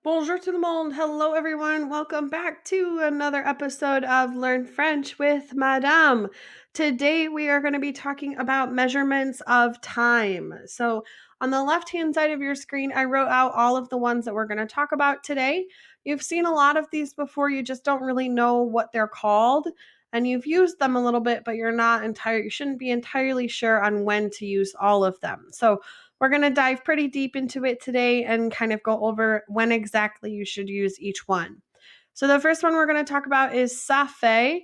Bonjour tout le monde. Hello, everyone. Welcome back to another episode of Learn French with Madame. Today, we are going to be talking about measurements of time. So, on the left-hand side of your screen, I wrote out all of the ones that we're going to talk about today. You've seen a lot of these before. You just don't really know what they're called. And you've used them a little bit, but you shouldn't be entirely sure on when to use all of them. So, we're going to dive pretty deep into it today and kind of go over when exactly you should use each one. So the first one we're going to talk about is ça fait,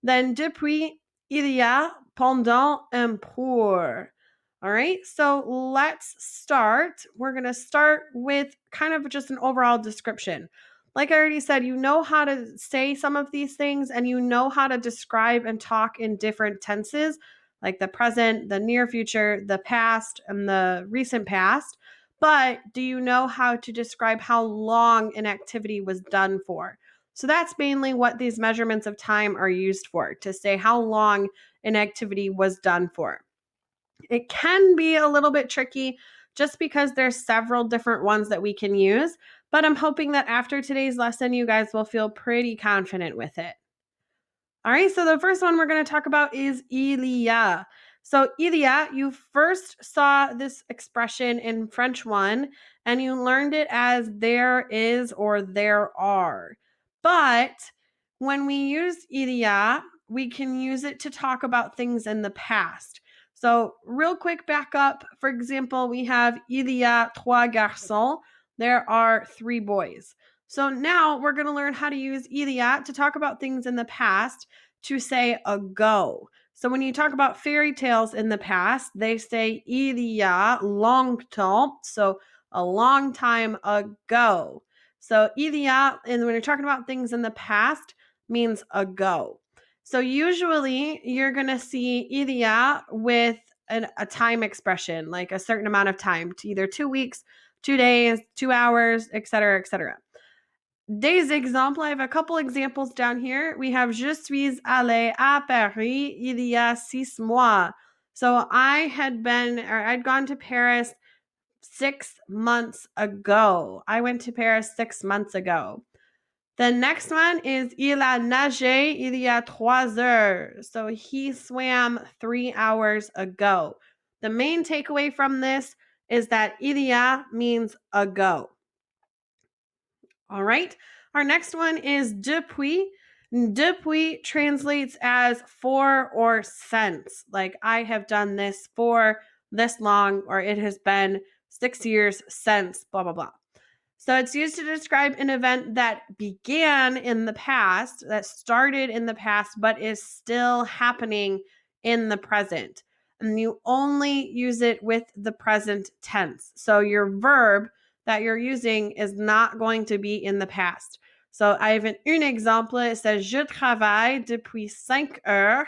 then depuis, Idia, pendant, and pour. All right, so let's start. We're going to start with kind of just an overall description. Like I already said, you know how to say some of these things and you know how to describe and talk in different tenses, like the present, the near future, the past, and the recent past. But do you know how to describe how long an activity was done for? So that's mainly what these measurements of time are used for, to say how long an activity was done for. It can be a little bit tricky just because there's several different ones that we can use, but I'm hoping that after today's lesson, you guys will feel pretty confident with it. All right, so the first one we're going to talk about is Idia. So Idia, you first saw this expression in French 1, and you learned it as there is or there are. But when we use Idia, we can use it to talk about things in the past. So real quick back up. For example, we have Idia trois garçons. There are 3 boys. So now we're going to learn how to use Idia to talk about things in the past to say ago. So when you talk about fairy tales in the past, they say il y a longtemps, so a long time ago. So il y a, and when you're talking about things in the past, means ago. So usually you're going to see il y a with a time expression, like a certain amount of time, to either 2 weeks, 2 days, 2 hours, etc., etc. Des exemples, I have a couple examples down here. We have Je suis allé à Paris il y a 6 mois. So I'd gone to Paris 6 months ago. I went to Paris 6 months ago. The next one is il a nagé il y a 3 heures. So he swam 3 hours ago. The main takeaway from this is that il y a means ago. All right. Our next one is depuis. Depuis translates as for or since. Like I have done this for this long, or it has been 6 years since, blah, blah, blah. So it's used to describe an event that began in the past, that started in the past, but is still happening in the present. And you only use it with the present tense. So your verb that you're using is not going to be in the past. So I have un exemple. It says, Je travaille depuis 5 heures,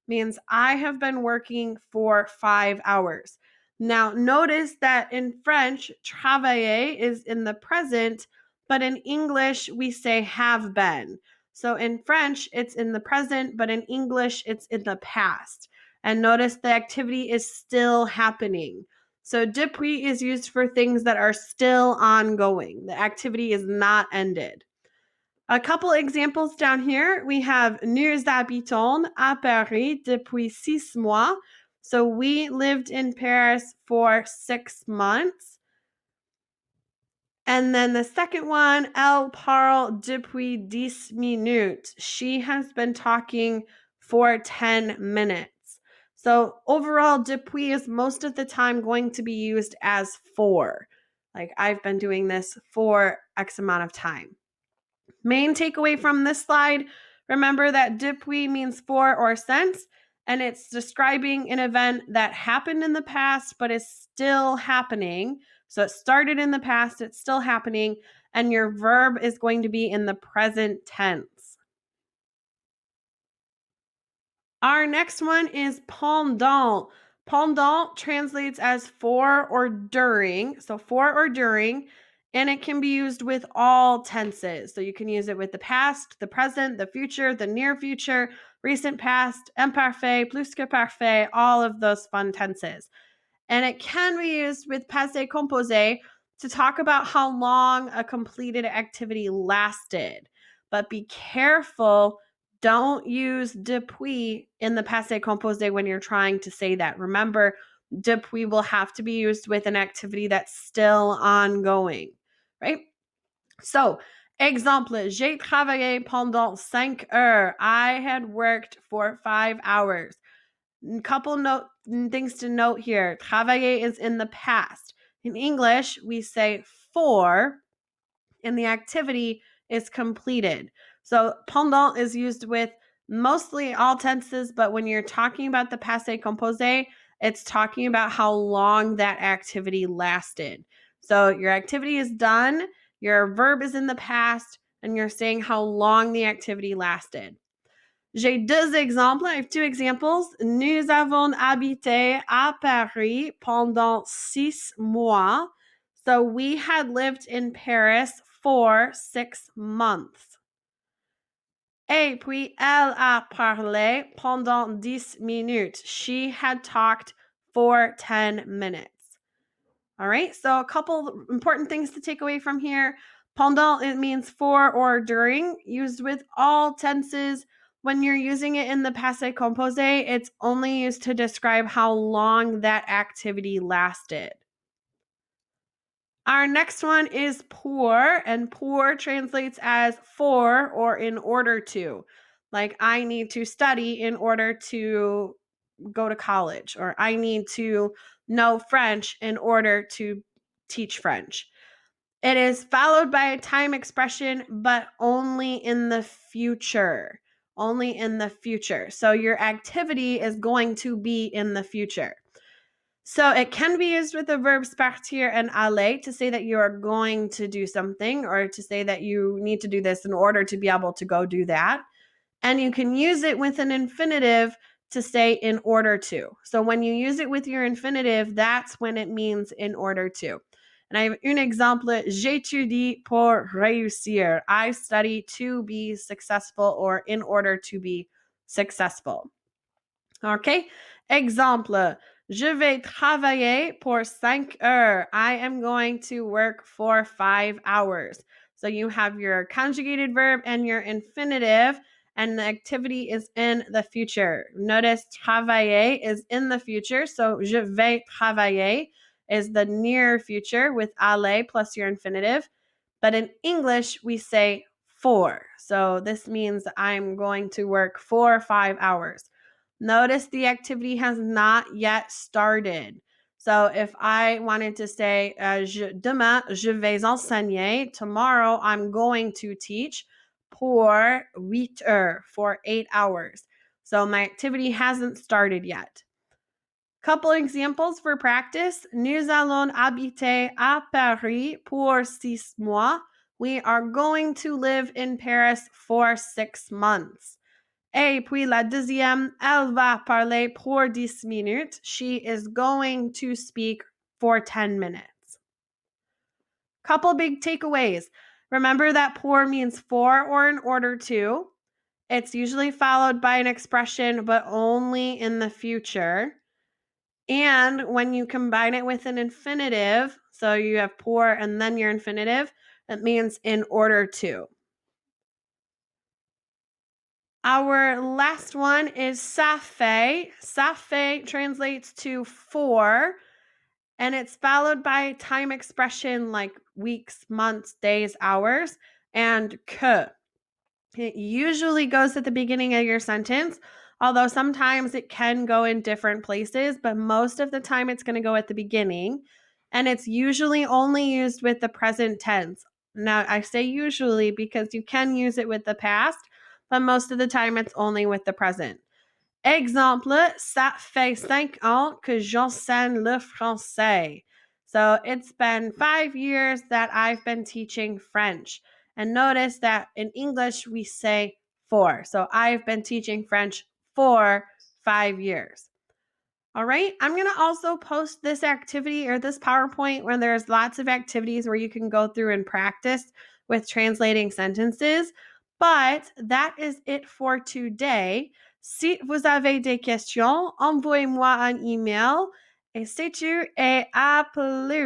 means I have been working for 5 hours. Now, notice that in French, travailler is in the present, but in English, we say have been. So in French, it's in the present, but in English, it's in the past. And notice the activity is still happening. So depuis is used for things that are still ongoing. The activity is not ended. A couple examples down here. We have Nous habitons à Paris depuis 6 mois. So we lived in Paris for 6 months. And then the second one, elle parle depuis 10 minutes. She has been talking for 10 minutes. So overall, depuis is most of the time going to be used as for. Like I've been doing this for X amount of time. Main takeaway from this slide, remember that depuis means for or since, and it's describing an event that happened in the past but is still happening. So it started in the past, it's still happening, and your verb is going to be in the present tense. Our next one is pendant. Pendant translates as for or during. So for or during, and it can be used with all tenses. So you can use it with the past, the present, the future, the near future, recent past, imparfait, plus que parfait, all of those fun tenses. And it can be used with passé composé, to talk about how long a completed activity lasted. But be careful, don't use depuis in the passé composé when you're trying to say that. Remember, depuis will have to be used with an activity that's still ongoing, right? So, exemple, j'ai travaillé pendant 5 heures. I had worked for 5 hours. Couple things to note here. Travailler is in the past. In English, we say for, and the activity is completed. So pendant is used with mostly all tenses, but when you're talking about the passé composé, it's talking about how long that activity lasted. So your activity is done, your verb is in the past, and you're saying how long the activity lasted. J'ai deux exemples. I have two examples. Nous avons habité à Paris pendant 6 mois. So we had lived in Paris for 6 months. Et puis, elle a parlé pendant 10 minutes. She had talked for 10 minutes. All right, so a couple important things to take away from here. Pendant, it means for or during, used with all tenses. When you're using it in the passé composé, it's only used to describe how long that activity lasted. Our next one is pour, and pour translates as for or in order to. Like, I need to study in order to go to college, or I need to know French in order to teach French. It is followed by a time expression, but only in the future. Only in the future. So your activity is going to be in the future. So it can be used with the verbs partir and aller to say that you are going to do something, or to say that you need to do this in order to be able to go do that. And you can use it with an infinitive to say in order to. So when you use it with your infinitive, that's when it means in order to. And I have un exemple, j'étudie pour réussir. I study to be successful, or in order to be successful. Okay, exemple, je vais travailler pour 5 heures. I am going to work for 5 hours. So you have your conjugated verb and your infinitive, and the activity is in the future. Notice travailler is in the future, so je vais travailler is the near future with aller plus your infinitive. But in English, we say for. So this means I'm going to work for 5 hours. Notice the activity has not yet started. So if I wanted to say, demain, je vais enseigner, tomorrow I'm going to teach pour 8 heures, for 8 hours. So my activity hasn't started yet. Couple examples for practice. Nous allons habiter à Paris pour 6 mois. We are going to live in Paris for 6 months. Et puis la deuxième, elle va parler pour 10 minutes. She is going to speak for 10 minutes. Couple big takeaways. Remember that pour means for or in order to. It's usually followed by an expression, but only in the future. And when you combine it with an infinitive, so you have pour and then your infinitive, it means in order to. Our last one is ça fait. Ça fait translates to for, and it's followed by a time expression like weeks, months, days, hours, and que. It usually goes at the beginning of your sentence, although sometimes it can go in different places, but most of the time it's going to go at the beginning, and it's usually only used with the present tense. Now, I say usually because you can use it with the past, but most of the time it's only with the present. Exemple, ça fait 5 ans que j'enseigne le français. So it's been 5 years that I've been teaching French. And notice that in English we say for. So I've been teaching French for 5 years. All right, I'm going to also post this activity or this PowerPoint where there's lots of activities where you can go through and practice with translating sentences. But that is it for today. Si vous avez des questions, envoyez-moi un email. Et c'est tout et à plus.